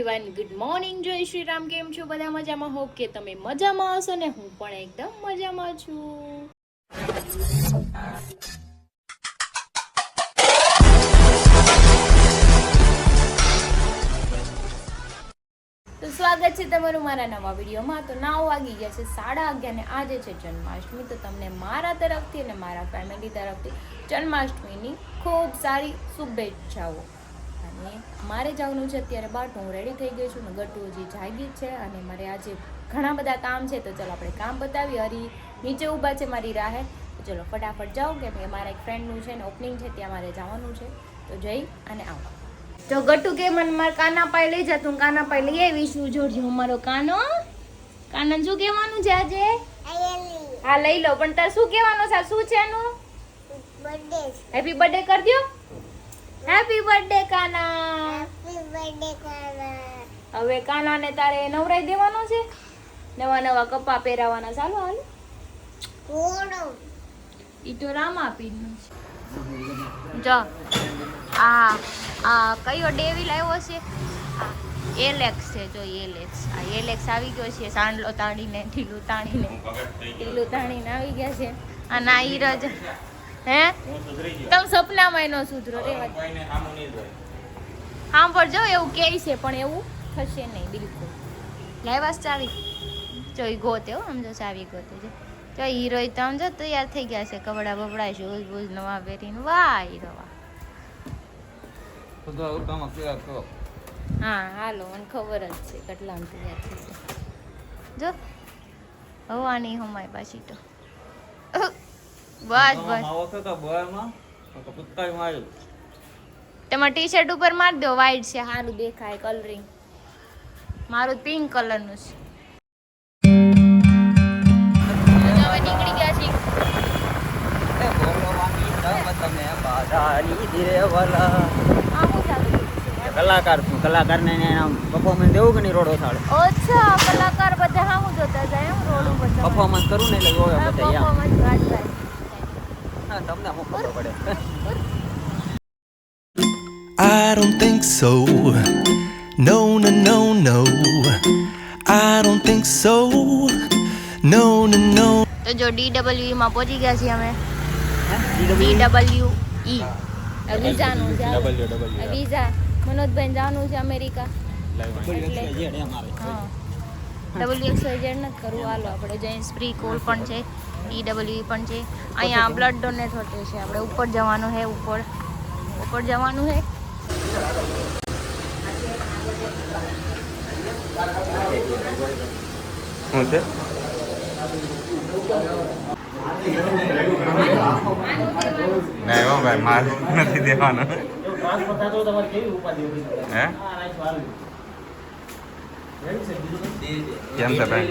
Everyone, good morning. જય શ્રી રામ. કેમ છો બધા? મજામાં? હોપ કે તમે મજામાં હશો ને હું પણ એકદમ મજામાં છું. તો સ્વાગત છે તમારું મારા નવા વિડીયોમાં. તો 9 વાગી ગયા છે, 11:30 ને આજે છે જન્માષ્ટમી. તો તમને મારા તરફથી અને મારા ફેમિલી તરફથી જન્માષ્ટમીની ખૂબ સારી શુભેચ્છાઓ. અને મારે જવાનું છે અત્યારે બહાર. હું રેડી થઈ ગઈ છું ને ગટ્ટુ હજી જાગી છે અને મારે આજે ઘણા બધા કામ છે. તો ચલો આપણે કામ બતાવી. હરી નીચે ઊભા છે મારી રાહે. તો ચલો ફટાફટ જાઓ કેમ કે મારા એક ફ્રેન્ડનું છે ને ઓપનિંગ છે, ત્યાં મારે જવાનું છે. તો જઈ અને આવો. તો ગટ્ટુ કે મને મારા કાના પાઈ લઈ જા. તું કાના પાઈ લઈ આવીશું. જોડજો મારો કાનો. કાના શું કહેવાનું છે આજે? હા લઈ લો. પણ તાર શું કહેવાનું છે? શું છે એનું બર્થડે? હેપી બર્થડે કરી દો. હેપી બર્થડે કાના. હેપી બર્થડે કાના. હવે કાનાને તારે નવરાઈ દેવાનો છે. નવા નવા કપા પહેરાવાના. ચાલો હાલ. ઈ તો રામાપીરનું છે. જો આ કયો ડેવિલ આવ્યો છે? એલેક્સ છે. જો એલેક્સ. આ એલેક્સ આવી ગયો છે. સાંડલો તાણીને ઢીલું તાણીને આવી ગયા છે. આ ના ઈરજ હે તમે સપનામાં નો સુધરો રેવા સાંભળજો. એવું કહે છે પણ એવું થશે નહીં બિલકુલ. લાવ્યા ચાવી. જો ઈ ગોતે હો. સમજો ચાવી ગોતે છે. જો હીરો તો સમજો તૈયાર થઈ ગયા છે. કપડા બપડા શૂઝ બૂઝ નવા પહેરીને. વાહ હીરો વાહ. હા હાલો. મને ખબર જ છે કેટલા તૈયાર થઈ ગયા. જો હવાની હમાય પાછી તો બસ તમારે ટી શર્ટ ઉપર મારી દો. વ્હાઈટ છે સારું દેખાય કલરિંગ. મારું પિંક કલરનું છે. હવે નીકળી ગયા છીએ. કલાકાર છું. કલાકારને પરફોર્મન્સ દેવું કે નહીં? રોડ ઓછાડે. અચ્છા કલાકાર બધા હામું જોતા જાય એમ. રોડ ઉપર પરફોર્મન્સ કરું ને એટલે જોવે બધા. પરફોર્મન્સ વાત થાય. હા તમને શું ખબર પડે? I don't think so. No, no, no, no. I don't think so. No, no, no. તો જો DWE માં પહોંચી ગયા છીએ અમે. DWE વિઝાનું છે. વિઝા મનોજભાઈ જવાનું છે અમેરિકા. હા WXYZ નથી કરવું. હાલો આપણે જઈને સ્પ્રી કોલ પણ છે, DWE પણ છે. અહીંયા બ્લડ ડોનેટ હોતે છે. આપણે ઉપર જવાનું છે. ઉપર જવાનું છે. શું છે? નહીં હો ભાઈ, મારે નથી દેવાનું. હે કેમ છે ભાઈ?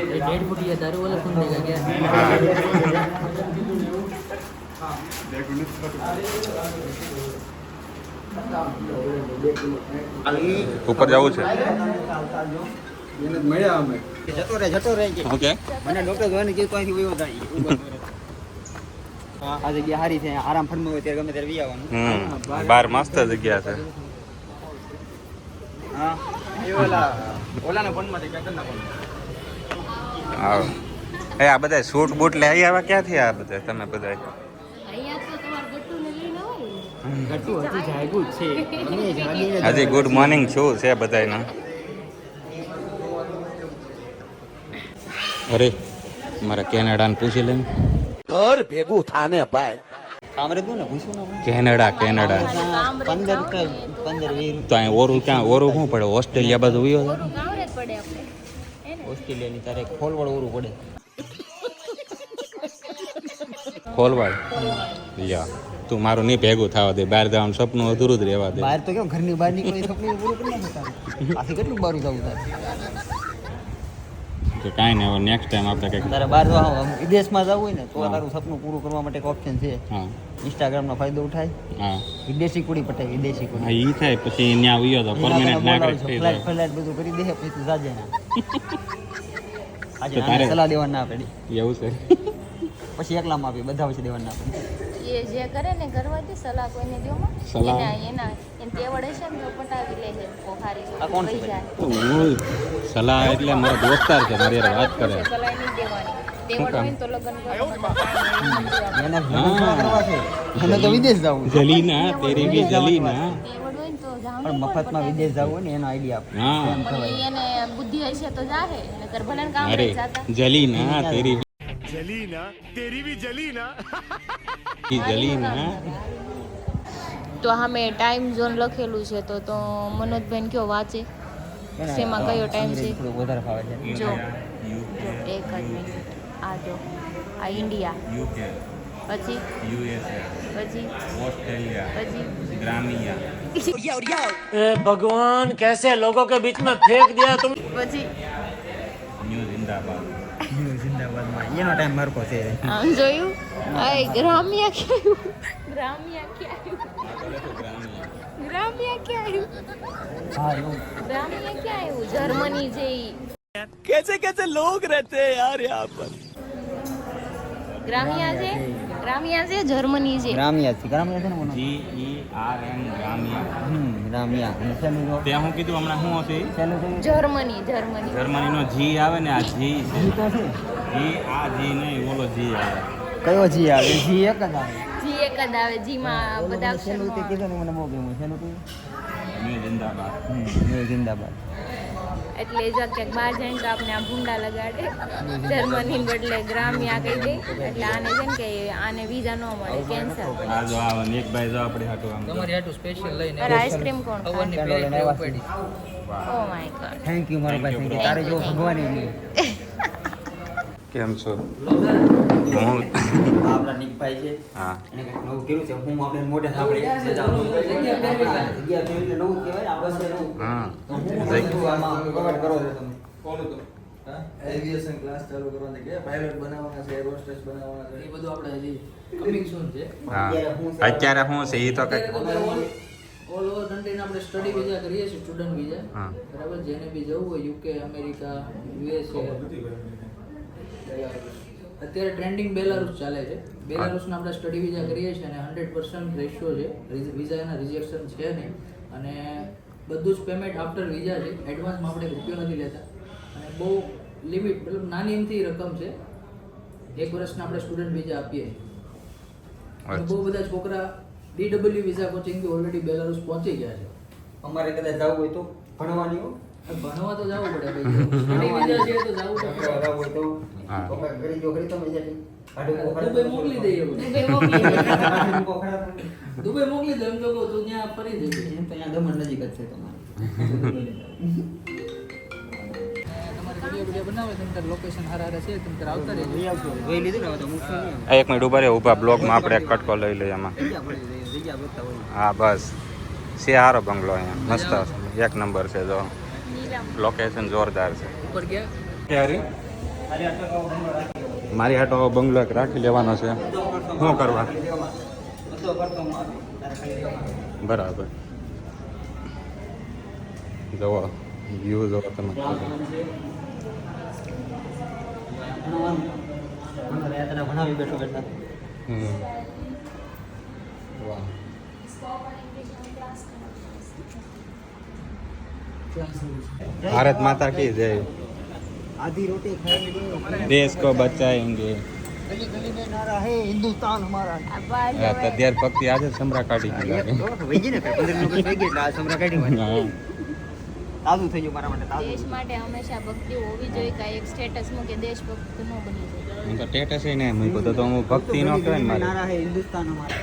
ઉપર જવું છે. જતો રહે ઓકે. મને ડોક્ટર જોવાની કે ત્યાંથી વયો જાય. આ જગ્યા સારી છે. આરામ ફરવું હોય ત્યારે ગમે ત્યારે વી આવવાનું. બાર મસ્ત જગ્યા છે. હા ઓલાના ફોનમાંથી ક્યાં નાખવાનું. હા એ આ બધા શૂટ બૂટ લઈ આવ્યા ક્યાંથી? આ બધા તમે બધા હજી ગુડ મોર્નિંગ શું છે બધાને? અરે મારા કેનેડાને પૂછી લે. ઘર ભેગું થાને ભાઈ. કામરે દઉં ને પૂછું ને. કેનેડા 15 20 તો અહીં ઓરું ક્યાં? ઓરું શું પડે? ઓસ્ટ્રેલિયા બાજુ ઉયો છે. ઓસ્ટ્રેલિયાની તારે ખોલવડ ઓરું પડે. ખોલવાડ યા તું મારું નહીં ભેગું થવા દે. બહાર જવાનું સપનું અધૂરું જ રહેવા દે. બહાર તો કેમ ઘરની બહાર નીકળી સપનું પૂરું કરી નાખતા. આથી કેટલું બહાર જવું તારે? તો કાંઈ નહીં. હવે નેક્સ્ટ ટાઈમ આપણે કંઈક તારે બહાર વિદેશમાં જવું હોય ને તો તારું સપનું પૂરું કરવા માટે એક ઓપ્શન છે. હા ઇન્સ્ટાગ્રામનો ફાયદો ઉઠાય. હા વિદેશી કુડી પટાય. વિદેશી કુડી હા ઈ થાય પછી ત્યાં ઉયો તો પરમેનન્ટ નાગરિક થઈ જાય. ફ્લાઇટ બધું કરી દે પછી તું જાજે ને. આજે તારે સલાહ દેવા ના પડી. એવું છે. પછી એકલામાં આપી બધા પછી દેવા ના પડી. એ જે કરે ને કરવા દે સલાહ કોઈને દ્યોમાં સલાહ? એના તેવડે છે ને તો પટાવી લે છે પોખારી આ કોણ છે વહી જાય હું સલાહ એટલે મારો દોસ્તાર છે મારી હારે વાત કરે સલાહ નહીં દેવાની તેવડ હોય ને તો લગ્ન કરો એના ભેગા કરવા છે અમે તો વિદેશ જવું છે. જલીના તેરી બી જલીના તેવડ હોય ને તો જાવ પણ મફતમાં વિદેશ જવું હોય ને એનો આઈડિયા હા પણ એને બુદ્ધિ હશે તો જાહે નકર ભલે ને કામ અરે નહીં જાતા જલીના તેરી जलीना तेरी भी जलीना બી જલીના તો સામે ટાઈમ ઝોન લખેલું છે તો મનોજભાઈ કયો વાંચે શેમાં કયો ટાઈમ છે થોડું વધારે ફાવે છે. જો એક જ મિનિટ આ જો આ ઇન્ડિયા યુકે પછી યુએસએ પછી ઓસ્ટ્રેલિયા પછી ग्रामिया भगवान कैसे लोगों के बीच में फेंक दिया तुम પછી ન્યૂ જિંદાબાદ જિંદાબાદમાં એનો ટાઈમ મારકો છે. આમ જોયું આ ગ્રામ્ય ક્યાં ગ્રામ્ય ક્યાં ગ્રામ્ય ક્યાં હા એવું ગ્રામ્ય ક્યાં આવ્યું જર્મની જે कैसे कैसे लोग रहते हैं यार यहाँ पर ગ્રામ્ય છે જર્મની છે ગ્રામ્ય છે ને મને GERM ગ્રામિયા ગ્રામ્યા અને શેનું જો ત્યાં હું કીધું હમણાં શું હશે શેનું છે? જર્મની જર્મનીનો જી આવે ને આ જી છે જી તો છે જી આ જી નહીં ઓલો જી આવે કયો જી આવે જી એક જ આવે જી એક જ આવે જીમાં બધા શેનું તે અક્ષરમાં કીધું ને મને બહુ ગમ્યું શેનું કીધું ન્યૂ જિંદાબાદ જિંદાબાદ એટલે જો ક્યાંક બહાર જઈને તો આપણે આ ભૂંડા લગાડે જર્મની બદલે ગ્રામ્યા કહી દે એટલે આને છે ને કે આને વિઝા ન મળે કેન્સલ આ જો આવે ને એક ભાઈ જો આપણે હાટું આમ તમારી હાટુ સ્પેશિયલ લઈને અરે આઈસ્ક્રીમ કોણ અવરની ચાલો લઈને આવ્યા છે. Oh my God thank you મારો ભાઈ thank you. તારે જો ભગવાન ય નહીં. કેમ છો હું આપણા નિકભાઈ છે હા એને કંઈક નવું કર્યું છે હું આપણે મોઢે સાંભળી જગ્યા ફેરવીને નવું કહેવાય આપણે છે નવું હા તો હું બધું આમાં cover કરો છો તમે એવિએશન ક્લાસ ચાલુ કરવાના કે પાયલોટ બનાવવાના છે એરોસ્ટેસ બનાવવાના છે એ બધું આપણે હજી કમિંગ સૂન છે હા અત્યારે શું છે એ તો કંઈક ઓલ ઓવર કન્ટ્રીને આપણે સ્ટડી વિઝા કરીએ છીએ સ્ટુડન્ટ વિઝા હા. બરાબર જેને બી જવું હોય યુકે અમેરિકા યુએસએ અત્યારે ટ્રેન્ડિંગ બેલારુસ ચાલે છે બેલારુસના આપણે સ્ટડી વિઝા કરીએ છીએ અને 100% રેશિયો છે વિઝાના રિજેક્શન છે નહીં અને બધું જ પેમેન્ટ આફ્ટર વિઝા છે એડવાન્સમાં આપણે રૂપિયો નથી લેતા અને બહુ લિમિટ મતલબ નાની એમથી રકમ છે એક વર્ષના આપણે સ્ટુડન્ટ વિઝા આપીએ છીએ અને બહુ બધા છોકરા DW વિઝા કોચિંગ બી ઓલરેડી બેલારુસ પહોંચી ગયા છે અમારે કદાચ જવું હોય તો ભણવાની હોય ભણવા તો જવું પડે ભાઈ સ્ટડી વિઝા છે તો જવું આપણે પડે જવું હોય તો હા. તો કાંઈક કરી જો કરી તમે જ્યાંથી. દુબઈ મોકલી દઈએ દુબઈ મોકલી દે. લોકો ખરા તમે. દુબઈ મોકલી દે એમ તો કહું તું ત્યાં ફરી જજે એમ તો અહીંયા દમણ નજીક જ છે તમારે તમારે વિડીયો બનાવે તમે તાર લોકેશન હારા હારા છે તમે તાર આવતા રહેજો લઈ આવજો જોઈ લીધું ને હવે તો મૂકશો નહીં. એક મિનિટ ઉભા રહે ઊભા બ્લોગમાં આપણે એક કટકો લઈ લઈએ આમાં જગ્યા પડી રહી, જગ્યા ગોતતા હોય. હા બસ છે સારો બંગલો અહીંયા મસ્ત એક નંબર છે જો લોકેશન જોરદાર છે ઉપર ગયા ક્યારે મારી હાટો આવો બંગલો એક રાખી લેવાનો છે શું કરવા બધો કરતો હું આવે. તારે ખાલી રહેવાનું. બરાબર જુઓ વ્યૂ જુઓ તમે ભણવાનું છે. ભણવાનું. ભણવાનું. આ તને ભણાવી બેઠો બેઠા હમ. વાહ ભારત માતા કી જય आधी रोटी खाएंगे देश को बचाएंगे गली गली में नारा है हिंदुस्तान हमारा આ બાર હા, તો ત્યાર ભક્તિ આજે સમરા કાઢી ગઈ લાગે. વહી ગઈ ને 15 મિનિટ વહી ગઈ એટલે આ સમરા કાઢી વાળી. હા. તાજું થઈ ગયું મારા માટે તાજું. દેશ માટે હંમેશા ભક્તિ હોવી જોઈએ કાંઈ એક સ્ટેટસ મૂકે દેશભક્ત ન બની જાય હું તો ટેટસ ને મૂક્યો તો હું ભક્તિ ન કહેવાય ને મારે નારા હે હિન્દુસ્તાન હમારા.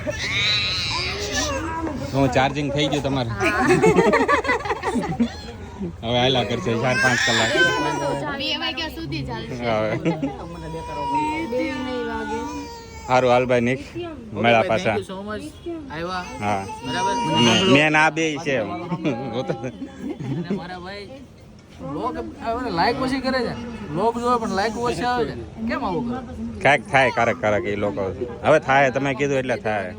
હું ચાર્જિંગ થઈ ગયું તમારે હવે હાલા કરશે 4-5 કલાક બે વાગ્યા સુધી ચાલશે હવે મને બેકારો બોલી. બે નહીં વાગે સારું હાલ ભાઈ નીક મેળા પાછા થેન્ક યુ સો મચ આવ્યા હા બરાબર મેન આ બે છે અને મારા ભાઈ બ્લોગ લાઈક ઓછી કરે છે બ્લોગ જોવે પણ લાઈક ઓછી આવે છે કેમ આવું કરે કાંઈક થાય કારક એ લોકો હવે થાય તમે કીધું એટલે થાય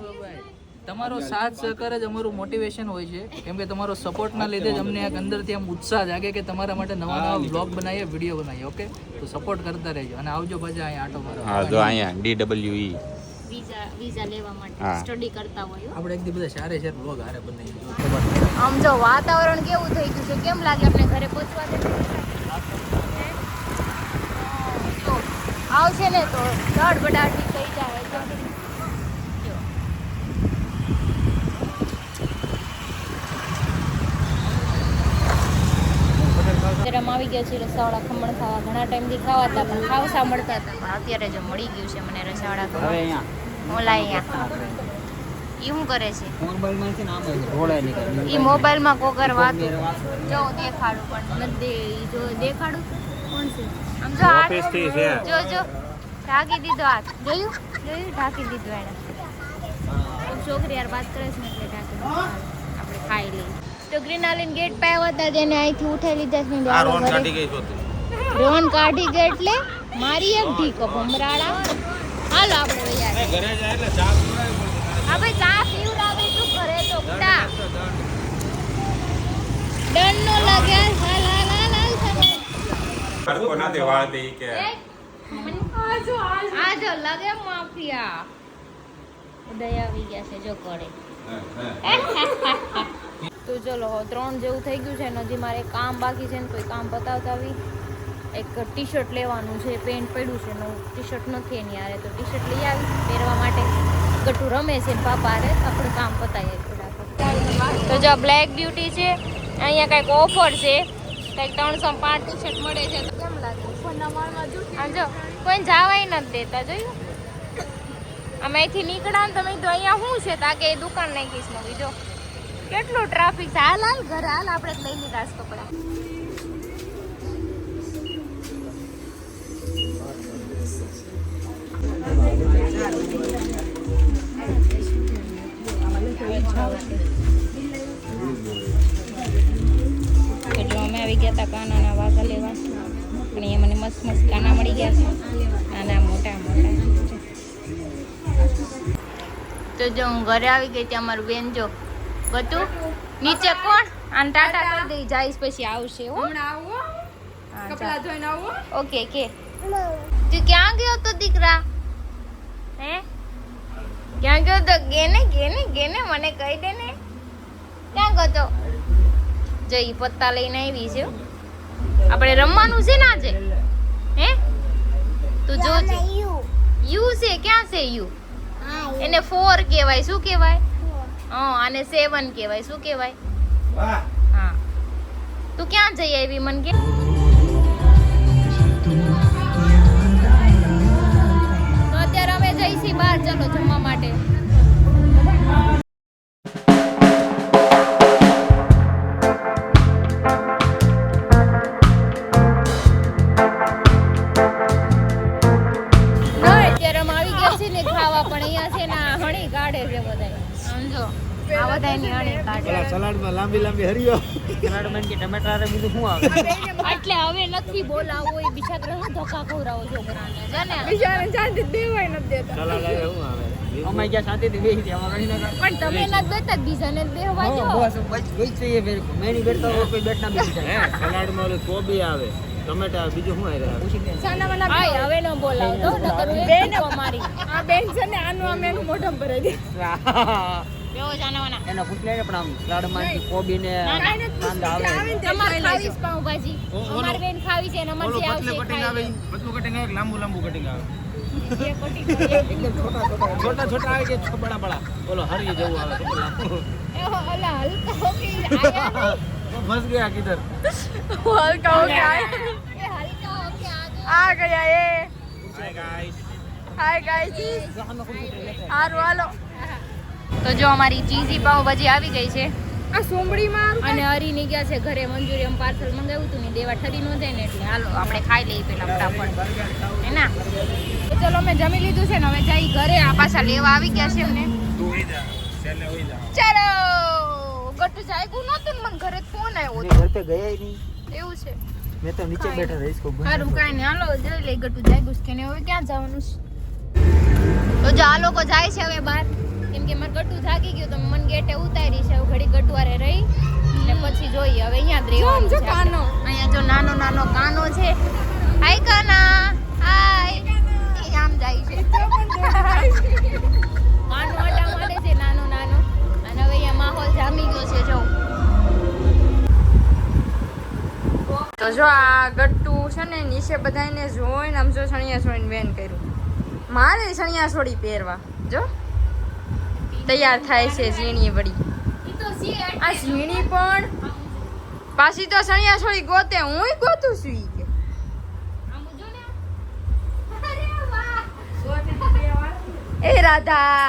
તમારો સાથ સહકાર જ અમારું મોટિવેશન હોય છે કેમ કે તમારો સપોર્ટના લીધે જ અમને એક અંદરથી આમ ઉત્સાહ જાગે કે તમારા માટે નવા નવા બ્લોગ બનાવીએ વિડીયો બનાવીએ ઓકે તો સપોર્ટ કરતા રહેજો અને આવજો પાછા અહીંયા આટો મારો હા જો અહીંયા DWE વિઝા લેવા માટે હા. સ્ટડી કરતા હોય હો. આપણે એકદી બધા સારે છે બ્લોગ હારે બનાવી. આમ જો વાતાવરણ કેવું થઈ ગયું છે કેમ લાગે આપણે ઘરે પહોંચવા દે તો આવશે ને તો દડબડાટી થઈ જાય તો જો. ગરમ આવી ગયા છે રસાવાળા ખમણ ખાવા ઘણા ટાઈમથી ખાવા હતા પણ ખાવસા મળતા હતા પણ અત્યારે જો મળી ગયું છે મને રસાવાળા હવે ખમણ અહીંયા ઓલા અહીંયા ઈ શું કરે છે મોબાઈલમાં છે ને આમ રોડે નીકળે ઈ મોબાઈલમાં કોકર વાત જો દેખાડું પણ નથી ઈ જો દેખાડું કોણ છે આમ જો હાથ Office થી છે. જો જો ઢાંકી દીધો હાથ જોયું ઢાંકી દીધો એને છોકરી યાર વાત કરે છે ને એટલે ઢાંકી દીધો. આપણે ખાઈ લઈએ તો ગ્રીનાલીન ગેટ પર આવ્યા હતા જેને અહીંથી ઉઠાઈ લીધા છે ને આ હાલો રોન ઘરે. કાઢી ગઈ જોતી. રોન કાઢી ગઈ એટલે મારી એક ઢીકો ભમરાડા હાલો આપણે વૈયા ઘરે જાય એટલે ચા પીવડાવી પડશે. હા ભાઈ ચા પીવડાવે શું કરે તો કુડા ડન નો લાગે હાલ હાલ હાલ હાલ તમે હરકો નથી વાળતી કે આ જો લાગે માફિયા ઉદય આવી ગયા છે જો કરે તો ચલો 3 જેવું થઈ ગયું છે નદી મારે કામ બાકી છે ને તો કામ પતાવતા આવી એક ટી શર્ટ લેવાનું છે પેન્ટ પડ્યું છે નવું ટી શર્ટ નથી એની યારે તો ટી શર્ટ લઈ આવી પહેરવા માટે ગટુ રમે છે ને પાપા હારે આપણું કામ પતાવીએ થોડા તો જો બ્લેક બ્યુટી છે અહીંયા કંઈક ઓફર છે કંઈક 305 ટી શર્ટ મળે છે તો કેમ લાગે આમ જો કોઈ જવાય નથી દેતા જોયું અમે અહીંથી નીકળ્યા ને તમે તો અહીંયા શું છે તાકે એ દુકાન નાખીશ નવી જો કેટલું ટ્રાફિક છે હાલ હાલ ઘરે હાલ આપણે જ લઈ લીધા છે કપડા તો જો અમે આવી ગયા હતા કાનાના વાઘા લેવા પણ એ મને મસ્ત મસ્ત કાના મળી ગયા છે નાના મોટા મોટા તો જો હું ઘરે આવી ગઈ ત્યાં મારું બેન જો ગતું નીચે કોણ આને ટાટા કરી દઈ જઈશ પછી આવશે હો કપડા ધોઈને આવો ઓકે કે તું ક્યાં ગયો તો દીકરા હે ક્યાં ગયો તો ગેને મને કહી દે ને ક્યાં ગયો તો જો ઈ પત્તા લઈને આવી છે હો. આપણે રમવાનું છે ને આજે હે તું જો યુ છે ક્યાં છે યુ એને 4 કહેવાય શું કહેવાય આને 7 કહેવાય શું કહેવાય હા તું ક્યાં જઈ આવી મન કે તો અત્યારે અમે જઈશી બહાર ચલો જમવા માટે અત્યારે અમે આવી ગયા છીએ ને ખાવા પણ અહીંયા છે ને હણી કાઢે છે બધા સમજો આ બધા ની હણી કાઢે સલાડમાં લાંબી લાંબી હરીઓ સલાડમાં કે ટમેટા રે બીજું શું આવે એટલે હવે નથી બોલાવો એ બીજા ગ્રહ ધક્કા ખવડાવો છોકરાને જાને સલાડ આવે શું આવે અમાય ગયા શાંતિથી બેસી ગયા અમાર રહીને પણ તમે નથી બેઠા બીજાને બેહવા જો બસ ગઈ છે એ મેની બેઠતા હોય કોઈ બેઠના બેસી જાય સલાડમાં ઓલું કોબી આવે ટમેટા બીજું શું આવે ભાઈ હવે ન બોલાવો તો નકર બેન મારી આ બેન છે ને આનું અમે એનું મોઢમ ભરાઈ દે બેહો જાનવાના એના પૂછલે ને પણ આમ સલાડમાં કોબી ને કાંદા આવે તમારે ખાવી છે પાઉંભાજી અમાર બેન ખાવી છે ને અમાર જે આવશે ખાઈ પતલું કટિંગ આવે લાંબુ લાંબુ કટિંગ આવે એ કોટી એકદમ છોટા છોટા આવે કે બડા બડા બોલો હરી જેવું આવે તો લાંબુ એ ઓલા હલકા હોકે આયા ફસ ગયા કિધર હલકા હો ગયા એ હલકા હોકે આ ગયા એ હાય ગાઈસ હાય ગાઈસ હારું હાલો તો જો અમારી ચીઝી પાઉંભાજી આવી ગઈ છે આ સોમડીમાં અને હરીની ગયા છે ઘરે મંચુરિયન પાર્સલ મંગાવ્યું હતું ને દેવા ઠરી નો જાય ને એટલે હાલો આપણે ખાઈ લઈએ પેલા ફટાફટ હે ના તો ચલો અમે જમી લીધું છે ને હવે જઈ ઘરે આ પાછા લેવા આવી ગયા છે એમને તું હોઈ જા છેલ્લે હોઈ જા ચાલો ગટુ જાગ્યું નતું ને મને ઘરે ફોન આવ્યો ઘર पे ગયા નહીં એવું છે मैं तो नीचे बैठा रहा इसको સારું કાંઈ નહીં હાલો જોઈ લઈ ગટુ જાગ્યું છે કે નહીં હવે ક્યાં જવાનું છે તો જો આ લોકો જાય છે હવે બહાર કેમ કે મારે ગટુ જાગી ગયું તો મને ગેટે ઉતારી છે હવે ઘડી ગટુવારે રહી ને પછી જોઈએ હવે અહીંયા જ રહેવાનું છે આપણે. અહીંયા જો નાનો નાનો કાનો છે હાય કાના હાય એ આમ જાય છે જો આ ગટ્ટુ છે ને નીચે બધાને જોઈને આમ જો સણિયા છોડીને બેન કર્યું. મારે સણિયા છોડી પહેરવા જો તૈયાર થાય છે ઝીણી વળી. ઈ તો સી આ ઝીણી પણ પાછી તો સણિયા છોડી ગોતે હુંય ગોતું છું ઈ કે આમ જો ને અરે વાહ એ રાધા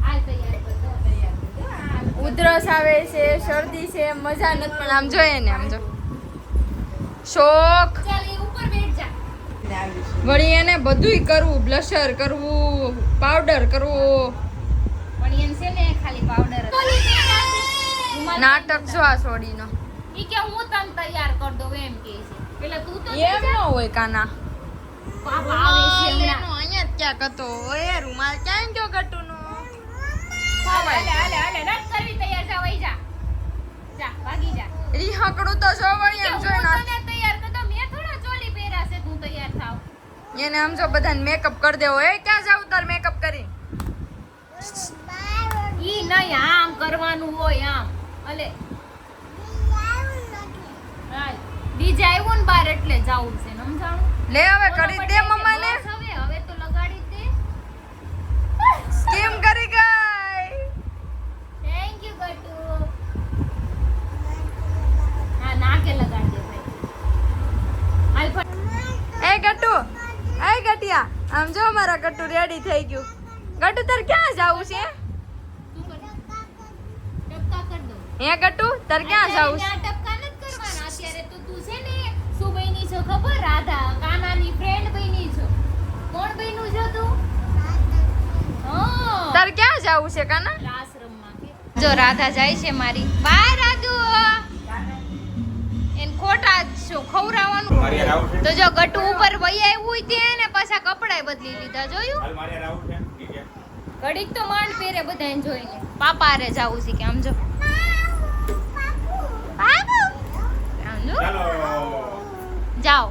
આ તૈયાર કરતો ઉધરસ આવે છે શરદી છે મજા નથી પણ આમ જોઈએ ને આમ જો શોખ ચાલ એ ઉપર બેઠ જા વળી એને બધુંય કરવું બ્લશર કરવું પાવડર કરવું પણ એમ છે ને ખાલી પાવડર નાટક જો આ છોડીનો ઈ કે હું તને તૈયાર કર દઉં એમ કે છે પેલા તું તો એમ ન હોય કાના પાપા આવે છે એનો હમણાં અહીંયા જ ક્યાં કતો ઓય રૂમાલ ક્યાં ગયો ગટુનો હાલે હાલે હાલે રદ કરવી તૈયાર જા વઈ જા જા ભાગી જા રી હકડું તો જો વળી આમ જોઈ ના હું તને તૈયાર કરતો મેં થોડા ચોલી પહેર્યા છે તું તૈયાર થાવ એને આમ જો બધાને મેકઅપ કરી દેવો એ ક્યાં જાવ તાર મેકઅપ કરી ઈ નહીં આમ કરવાનું હોય આમ અલે ડીજે આવ્યું ને બાર એટલે જાવું છે સમજાણું લે હવે કરી દે મમ્માને હવે તો લગાડી દે સ્કીમ કરી ગઈ થેન્ક યુ ગટુ હા નાકે લગાડી દે ભાઈ હાલ ફટ એ ગટુ એ ગટિયા આમ જો મારા ગટુ રેડી થઈ ગયું ગટુ તાર ક્યાં જાવું છે ટપકા કર દો હે ગટુ તાર ક્યાં જાવું છે ટપકા નથી કરવાના અત્યારે તો તું છે ને શું બની છો ખબર રાધા કાનાની ફ્રેન્ડ બની છો કોણ બન્યું છો તું હા તાર ક્યાં જાવું છે કાના ક્લાસ રૂમમાં કે જો રાધા જાય છે મારી બાય રાધુ એન ખોટા શું ખવરાવાનું તો જો ગટુ ઉપર વઈ આવ્યું હોય તે ને પાછા કપડાય બદલી લીધા જોયું ઘડીક તો માંડ પહેરે બધાને જોઈને પાપા રે જાવું છે કે આમ જો બાબુ આમ જો જાઓ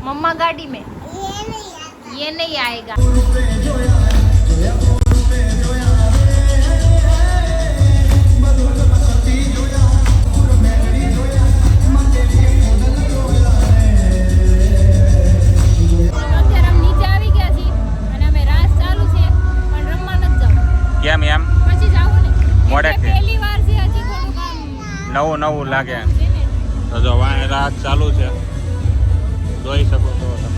मम्मा गाड़ी में ये नहीं आएगा અત્યારે અમે નીચે આવી ગયા છીએ અને અમે રાસ ચાલુ છે પણ રમવા નથી જવું કેમ એમ પછી જાવું ને મોડેથી. એટલે પહેલી વાર છે હજી થોડુંક આમ નવું નવું લાગે છે ને તો જો વાય રાત ચાલુ છે જોઈ શકો છો તમે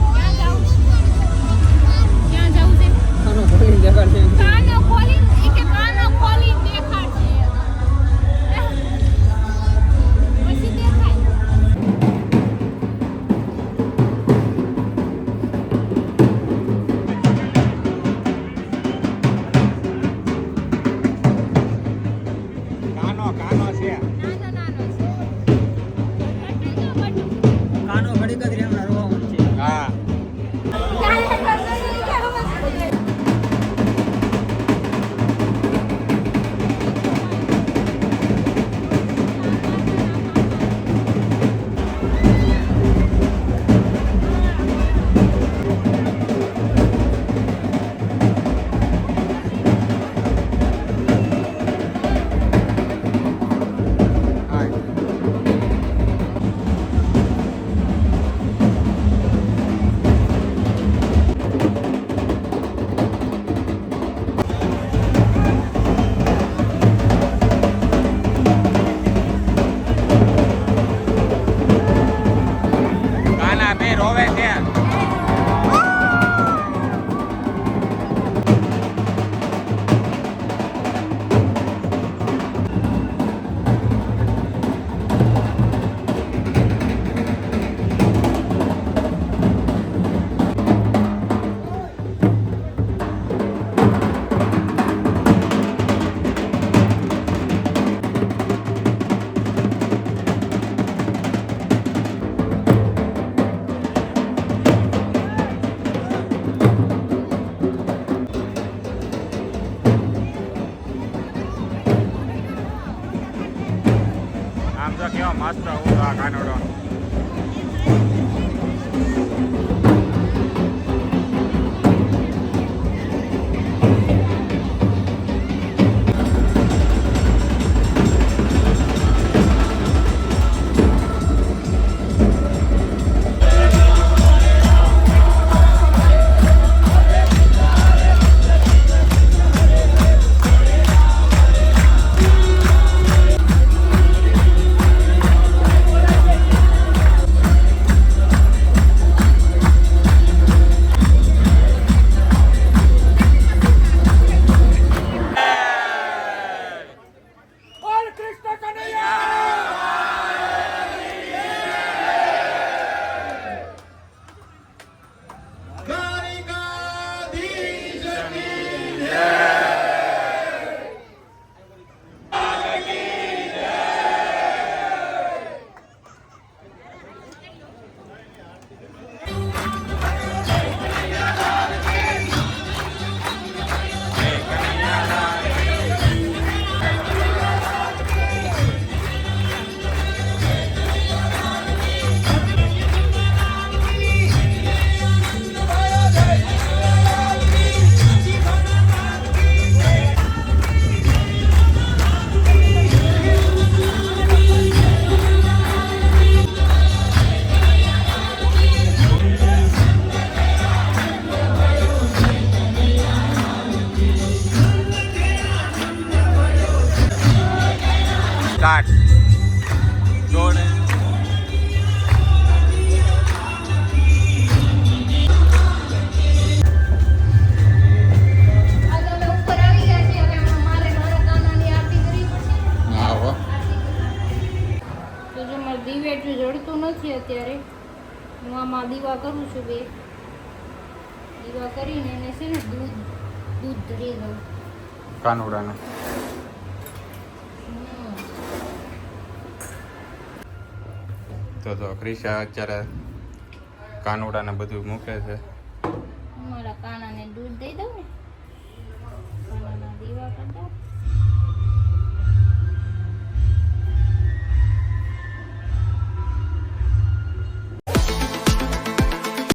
ક્યાં જાવું છે ક્યાં જાવું છે આનો ઘણી જગ્યા છે કાનો ખોલી કે કાનો ખોલી દેખાડશે પછી દેખાય કાનો કાનો છે નાનો નાનો છે કાનો ઘડીક જ રેમના રોવાનું છે હા કાના બે રોવે છે આમ તો કેવો મસ્ત ઉડો આ કાનોડો કાટ દોડે આજે અમે ઉપર આવી ગયા છીએ હવે મારે મારા કાનાની આરતી કરવી પડશે. હા હો તો જો મારું દિવેટ જડતું નથી અત્યારે. હું આમાં દીવા કરું છું બે દીવા કરીને એને છે ને દૂધ ધરી દઉં. કાનુડાને તો ક્રિશા અત્યારે કાનુડાને બધું મૂકે છે. મારા કાનાને દૂધ દઈ દઉં.